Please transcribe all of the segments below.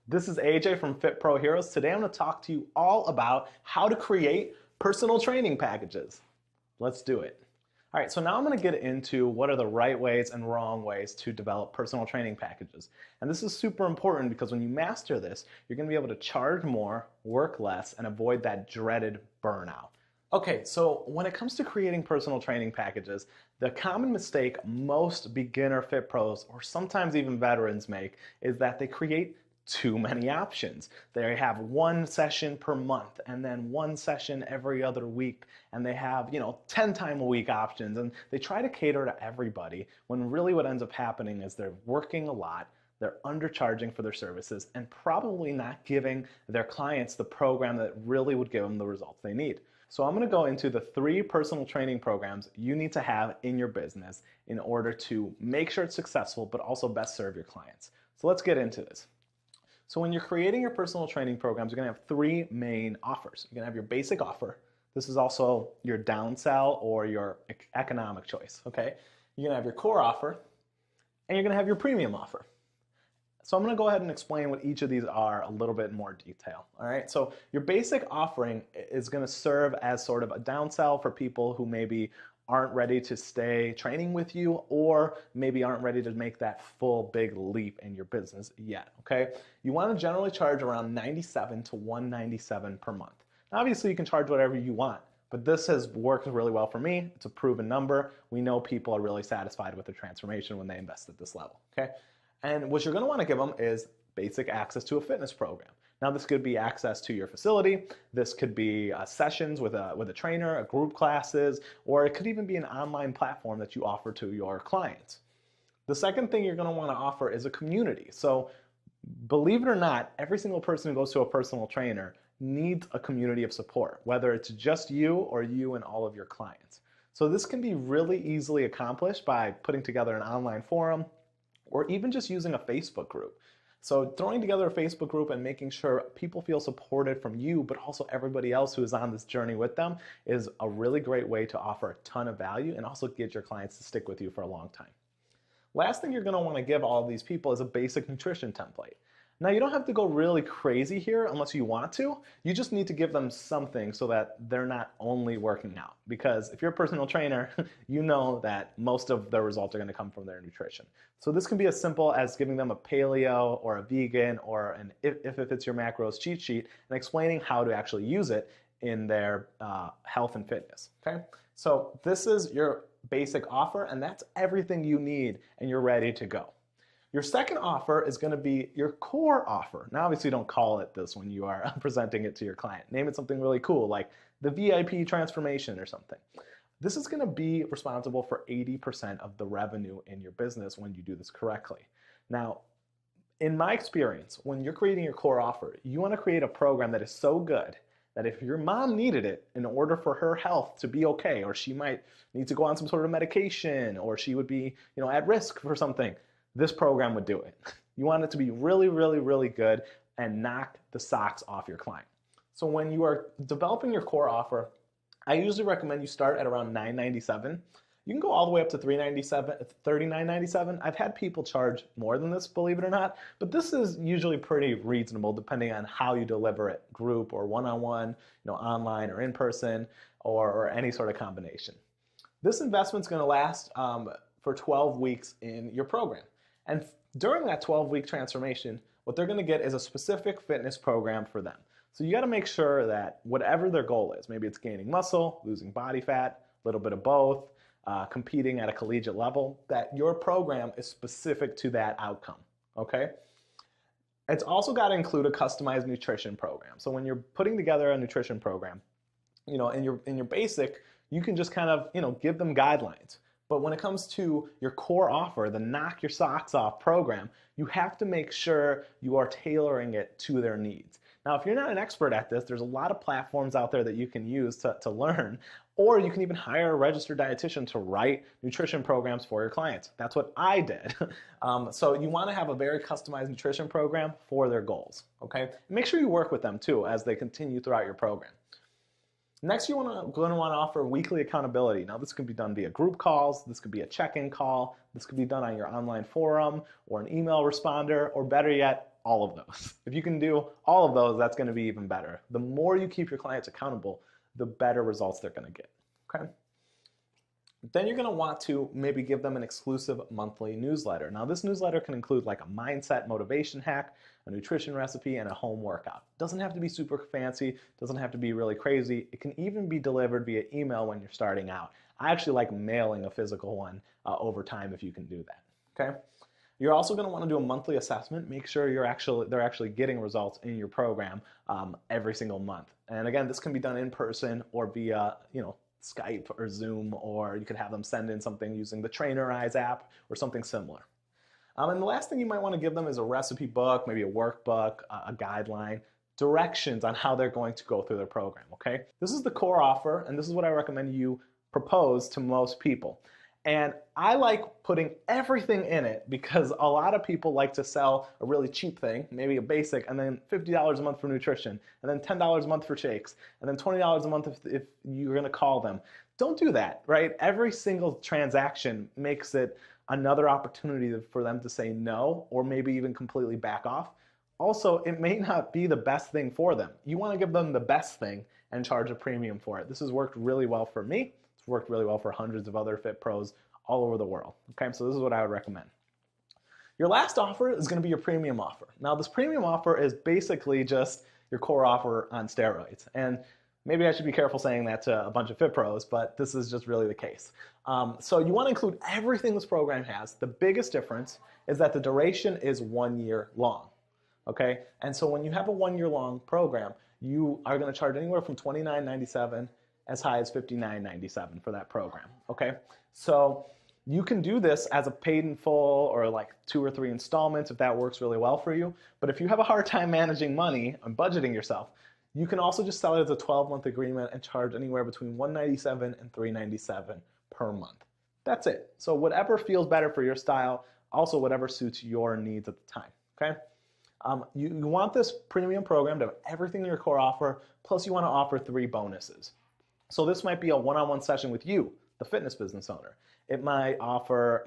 This is AJ from Fit Pro Heroes. Today I'm going to talk to you all about how to create personal training packages. Let's do it. All right, so now I'm going to get into what are the right ways and wrong ways to develop personal training packages. And this is super important because when you master this, you're going to be able to charge more, work less, and avoid that dreaded burnout. Okay, so when it comes to creating personal training packages, the common mistake most beginner Fit Pros, or sometimes even veterans, make is that they create too many options. They have one session per month and then one session every other week, and they have 10 time a week options, and they try to cater to everybody when really what ends up happening is they're working a lot, they're undercharging for their services, and probably not giving their clients the program that really would give them the results they need. So I'm going to go into the 3 personal training programs you need to have in your business in order to make sure it's successful but also best serve your clients. So let's get into this. So when you're creating your personal training programs, you're going to have 3 main offers. You're going to have your basic offer. This is also your downsell or your economic choice, okay? You're going to have your core offer, and you're going to have your premium offer. So I'm going to go ahead and explain what each of these are a little bit more detail, all right? So your basic offering is going to serve as sort of a downsell for people who maybe aren't ready to stay training with you, or maybe aren't ready to make that full big leap in your business yet, okay? You want to generally charge around $97 to $197 per month. Now, obviously, you can charge whatever you want, but this has worked really well for me. It's a proven number. We know people are really satisfied with the transformation when they invest at this level, okay? And what you're going to want to give them is basic access to a fitness program. Now, this could be access to your facility, this could be sessions with a trainer, group classes, or it could even be an online platform that you offer to your clients. The second thing you're going to want to offer is a community. So believe it or not, every single person who goes to a personal trainer needs a community of support, whether it's just you or you and all of your clients. So this can be really easily accomplished by putting together an online forum or even just using a Facebook group. So throwing together a Facebook group and making sure people feel supported from you, but also everybody else who is on this journey with them, is a really great way to offer a ton of value and also get your clients to stick with you for a long time. Last thing you're going to want to give all of these people is a basic nutrition template. Now, you don't have to go really crazy here unless you want to. You just need to give them something so that they're not only working out. Because if you're a personal trainer, you know that most of their results are going to come from their nutrition. So this can be as simple as giving them a paleo or a vegan or an if it's your macros cheat sheet and explaining how to actually use it in their health and fitness. Okay? So this is your basic offer, and that's everything you need, and you're ready to go. Your second offer is going to be your core offer. Now, obviously, don't call it this when you are presenting it to your client. Name it something really cool, like the VIP transformation or something. This is going to be responsible for 80% of the revenue in your business when you do this correctly. Now, in my experience, when you're creating your core offer, you want to create a program that is so good that if your mom needed it in order for her health to be okay, or she might need to go on some sort of medication, or she would be, at risk for something, this program would do it. You want it to be really, really, really good and knock the socks off your client. So when you are developing your core offer, I usually recommend you start at around $997. You can go all the way up to $39.97. I've had people charge more than this, believe it or not, but this is usually pretty reasonable depending on how you deliver it, group or one-on-one, online or in person, or any sort of combination. This investment's going to last for 12 weeks in your program. And during that 12-week transformation, what they're going to get is a specific fitness program for them. So you got to make sure that whatever their goal is, maybe it's gaining muscle, losing body fat, a little bit of both, competing at a collegiate level, that your program is specific to that outcome, okay? It's also got to include a customized nutrition program. So when you're putting together a nutrition program, in your basic, you can just kind of, give them guidelines. But when it comes to your core offer, the knock your socks off program, you have to make sure you are tailoring it to their needs. Now, if you're not an expert at this, there's a lot of platforms out there that you can use to learn, or you can even hire a registered dietitian to write nutrition programs for your clients. That's what I did. So you want to have a very customized nutrition program for their goals, okay? And make sure you work with them too as they continue throughout your program. Next, you're going to want to offer weekly accountability. Now, this can be done via group calls, this could be a check-in call, this could be done on your online forum or an email responder, or better yet, all of those. If you can do all of those, that's going to be even better. The more you keep your clients accountable, the better results they're going to get. Okay? Then you're going to want to maybe give them an exclusive monthly newsletter. Now, this newsletter can include like a mindset motivation hack, a nutrition recipe, and a home workout. It doesn't have to be super fancy, doesn't have to be really crazy. It can even be delivered via email when you're starting out. I actually like mailing a physical one over time if you can do that. Okay? You're also going to want to do a monthly assessment. Make sure they're actually getting results in your program every single month. And again, this can be done in person or via, Skype or Zoom, or you could have them send in something using the Trainerize app or something similar. And the last thing you might want to give them is a recipe book, maybe a workbook, a guideline, directions on how they're going to go through their program, okay? This is the core offer, and this is what I recommend you propose to most people. And I like putting everything in it because a lot of people like to sell a really cheap thing, maybe a basic, and then $50 a month for nutrition, and then $10 a month for shakes, and then $20 a month if you're gonna call them. Don't do that, right? Every single transaction makes it another opportunity for them to say no, or maybe even completely back off. Also, it may not be the best thing for them. You wanna give them the best thing and charge a premium for it. This has worked really well for me. It's worked really well for hundreds of other fit pros all over the world. Okay, so this is what I would recommend. Your last offer is going to be your premium offer. Now, this premium offer is basically just your core offer on steroids. And maybe I should be careful saying that to a bunch of fit pros, but this is just really the case. So you want to include everything this program has. The biggest difference is that the duration is 1 year long. Okay, and so when you have a 1 year long program, you are going to charge anywhere from $29.97 as high as $59.97 for that program, okay? So you can do this as a paid in full or like 2 or 3 installments if that works really well for you. But if you have a hard time managing money and budgeting yourself, you can also just sell it as a 12-month agreement and charge anywhere between $197 and $397 per month. That's it. So whatever feels better for your style, also whatever suits your needs at the time, okay? You want this premium program to have everything in your core offer, plus you want to offer 3 bonuses. So this might be a one-on-one session with you, the fitness business owner. It might offer,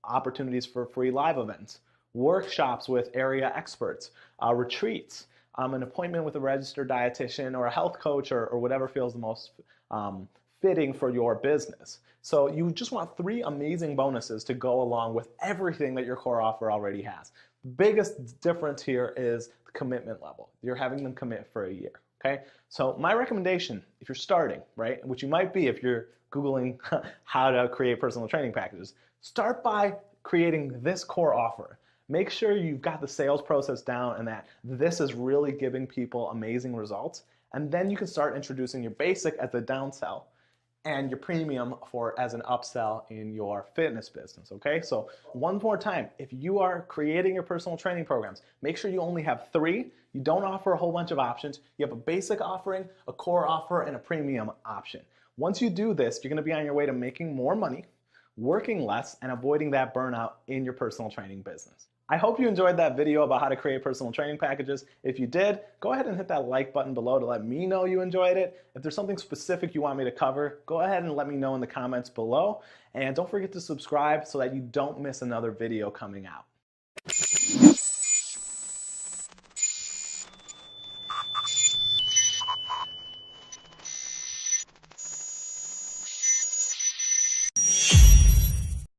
opportunities for free live events, workshops with area experts, retreats, an appointment with a registered dietitian or a health coach or whatever feels the most fitting for your business. So you just want 3 amazing bonuses to go along with everything that your core offer already has. The biggest difference here is the commitment level. You're having them commit for a year. Okay, so my recommendation, if you're starting, right, which you might be if you're Googling how to create personal training packages, start by creating this core offer. Make sure you've got the sales process down and that this is really giving people amazing results. And then you can start introducing your basic as a downsell and your premium as an upsell in your fitness business, okay? So one more time, if you are creating your personal training programs, make sure you only have 3. You don't offer a whole bunch of options. You have a basic offering, a core offer, and a premium option. Once you do this, you're gonna be on your way to making more money, working less, and avoiding that burnout in your personal training business. I hope you enjoyed that video about how to create personal training packages. If you did, go ahead and hit that like button below to let me know you enjoyed it. If there's something specific you want me to cover, go ahead and let me know in the comments below. And don't forget to subscribe so that you don't miss another video coming out.